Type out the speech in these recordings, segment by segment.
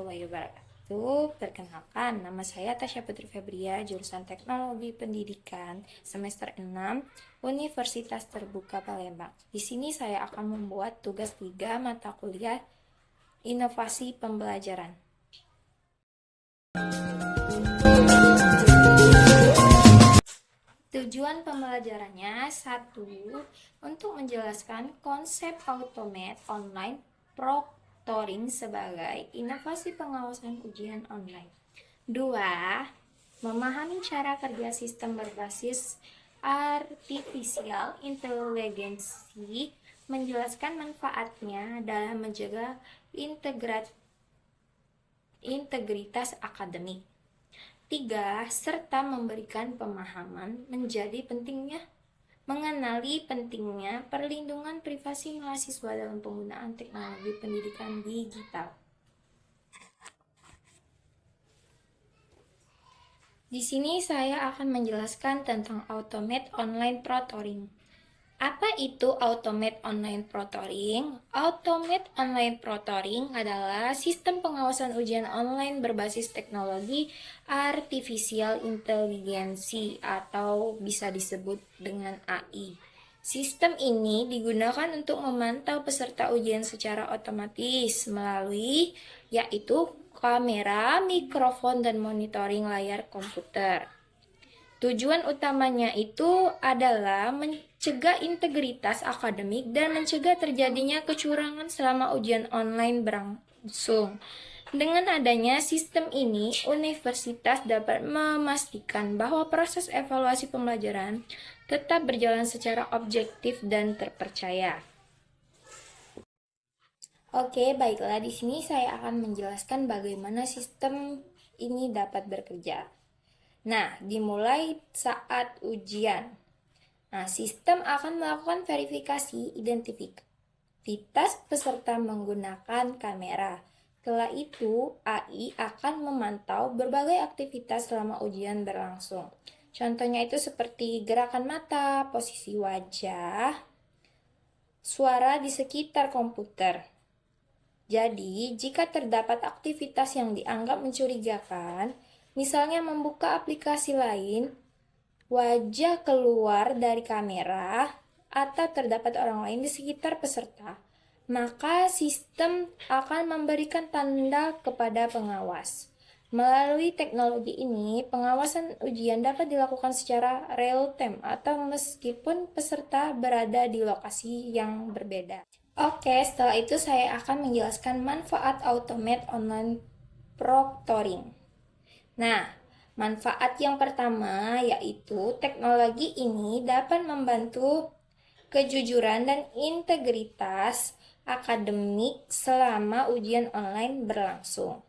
warahmatullahi wabarakatuh. Perkenalkan, nama saya Tasya Putri Febria, jurusan Teknologi Pendidikan semester 6, Universitas Terbuka Palembang. Di sini saya akan membuat tugas 3 mata kuliah Inovasi Pembelajaran. Tujuan pembelajarannya, 1. Untuk menjelaskan konsep automate online proctoring sebagai inovasi pengawasan ujian online. 2. Memahami cara kerja sistem berbasis artificial intelligence, menjelaskan manfaatnya dalam menjaga integritas akademik. 3. Serta memberikan pemahaman mengenali pentingnya perlindungan privasi mahasiswa dalam penggunaan teknologi pendidikan digital. Di sini saya akan menjelaskan tentang automate online proctoring. Apa itu automate online proctoring? Automate online proctoring adalah sistem pengawasan ujian online berbasis teknologi artificial intelligence atau bisa disebut dengan AI. Sistem ini digunakan untuk memantau peserta ujian secara otomatis melalui yaitu kamera, mikrofon, dan monitoring layar komputer. Tujuan utamanya itu adalah mencegah integritas akademik dan mencegah terjadinya kecurangan selama ujian online berlangsung. Dengan adanya sistem ini, universitas dapat memastikan bahwa proses evaluasi pembelajaran tetap berjalan secara objektif dan terpercaya. Oke, baiklah, di sini saya akan menjelaskan bagaimana sistem ini dapat bekerja. Nah, dimulai saat ujian. Nah, sistem akan melakukan verifikasi identitas peserta menggunakan kamera. Setelah itu, AI akan memantau berbagai aktivitas selama ujian berlangsung. Contohnya itu seperti gerakan mata, posisi wajah, suara di sekitar komputer. Jadi, jika terdapat aktivitas yang dianggap mencurigakan, misalnya membuka aplikasi lain, wajah keluar dari kamera, atau terdapat orang lain di sekitar peserta, maka sistem akan memberikan tanda kepada pengawas. Melalui teknologi ini, pengawasan ujian dapat dilakukan secara real time atau meskipun peserta berada di lokasi yang berbeda. Oke, setelah itu saya akan menjelaskan manfaat automate online proctoring. Nah, manfaat yang pertama yaitu teknologi ini dapat membantu kejujuran dan integritas akademik selama ujian online berlangsung.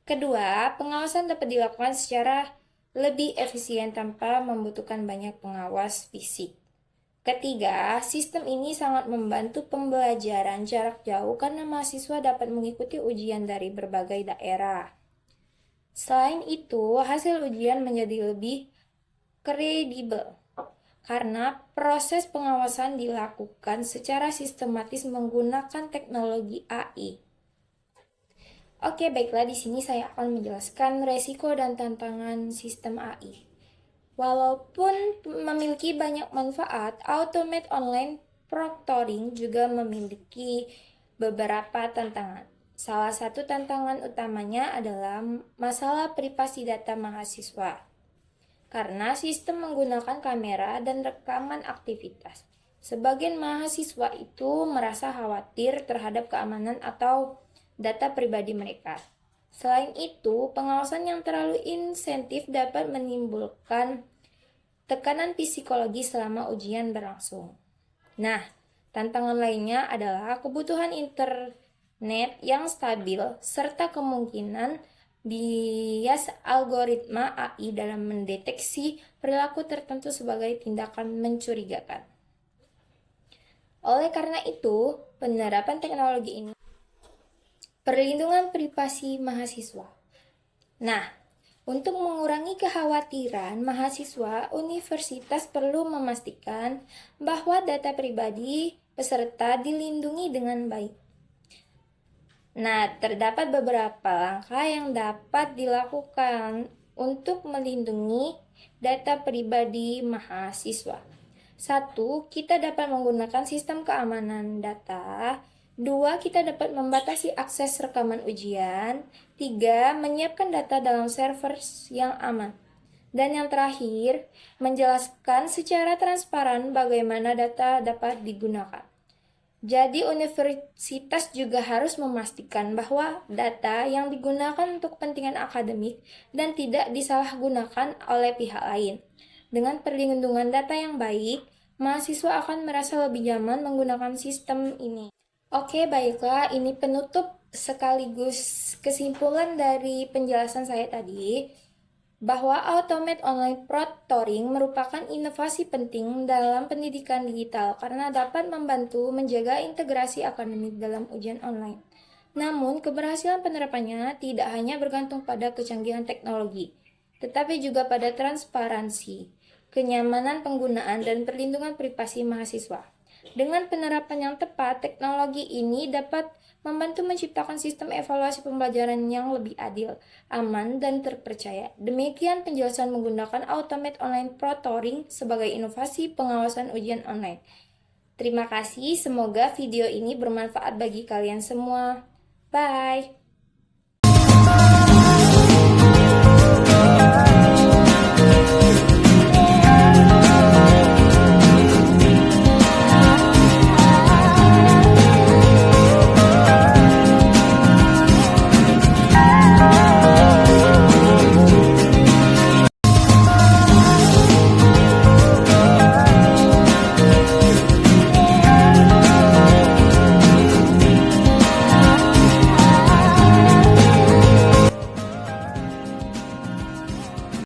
Kedua, pengawasan dapat dilakukan secara lebih efisien tanpa membutuhkan banyak pengawas fisik. Ketiga, sistem ini sangat membantu pembelajaran jarak jauh karena mahasiswa dapat mengikuti ujian dari berbagai daerah. Selain itu, hasil ujian menjadi lebih kredibel karena proses pengawasan dilakukan secara sistematis menggunakan teknologi AI. Oke, baiklah, di sini saya akan menjelaskan resiko dan tantangan sistem AI. Walaupun memiliki banyak manfaat, automate online proctoring juga memiliki beberapa tantangan. Salah satu tantangan utamanya adalah masalah privasi data mahasiswa. Karena sistem menggunakan kamera dan rekaman aktivitas, sebagian mahasiswa itu merasa khawatir terhadap keamanan atau data pribadi mereka. Selain itu, pengawasan yang terlalu insentif dapat menimbulkan tekanan psikologi selama ujian berlangsung. Nah, tantangan lainnya adalah kebutuhan internet yang stabil serta kemungkinan bias algoritma AI dalam mendeteksi perilaku tertentu sebagai tindakan mencurigakan. Oleh karena itu, penerapan teknologi ini perlindungan privasi mahasiswa. Nah, untuk mengurangi kekhawatiran mahasiswa, universitas perlu memastikan bahwa data pribadi peserta dilindungi dengan baik. Nah, terdapat beberapa langkah yang dapat dilakukan untuk melindungi data pribadi mahasiswa. 1. Kita dapat menggunakan sistem keamanan data. 2. Kita dapat membatasi akses rekaman ujian. 3. Menyiapkan data dalam server yang aman. Dan yang terakhir, menjelaskan secara transparan bagaimana data dapat digunakan. Jadi universitas juga harus memastikan bahwa data yang digunakan untuk kepentingan akademik dan tidak disalahgunakan oleh pihak lain. Dengan perlindungan data yang baik, mahasiswa akan merasa lebih nyaman menggunakan sistem ini. Oke, baiklah, ini penutup sekaligus kesimpulan dari penjelasan saya tadi bahwa Automate Online Proctoring merupakan inovasi penting dalam pendidikan digital karena dapat membantu menjaga integrasi akademik dalam ujian online. Namun, keberhasilan penerapannya tidak hanya bergantung pada kecanggihan teknologi, tetapi juga pada transparansi, kenyamanan penggunaan, dan perlindungan privasi mahasiswa. Dengan penerapan yang tepat, teknologi ini dapat membantu menciptakan sistem evaluasi pembelajaran yang lebih adil, aman, dan terpercaya. Demikian penjelasan menggunakan Automate Online Proctoring sebagai inovasi pengawasan ujian online. Terima kasih, semoga video ini bermanfaat bagi kalian semua. Bye!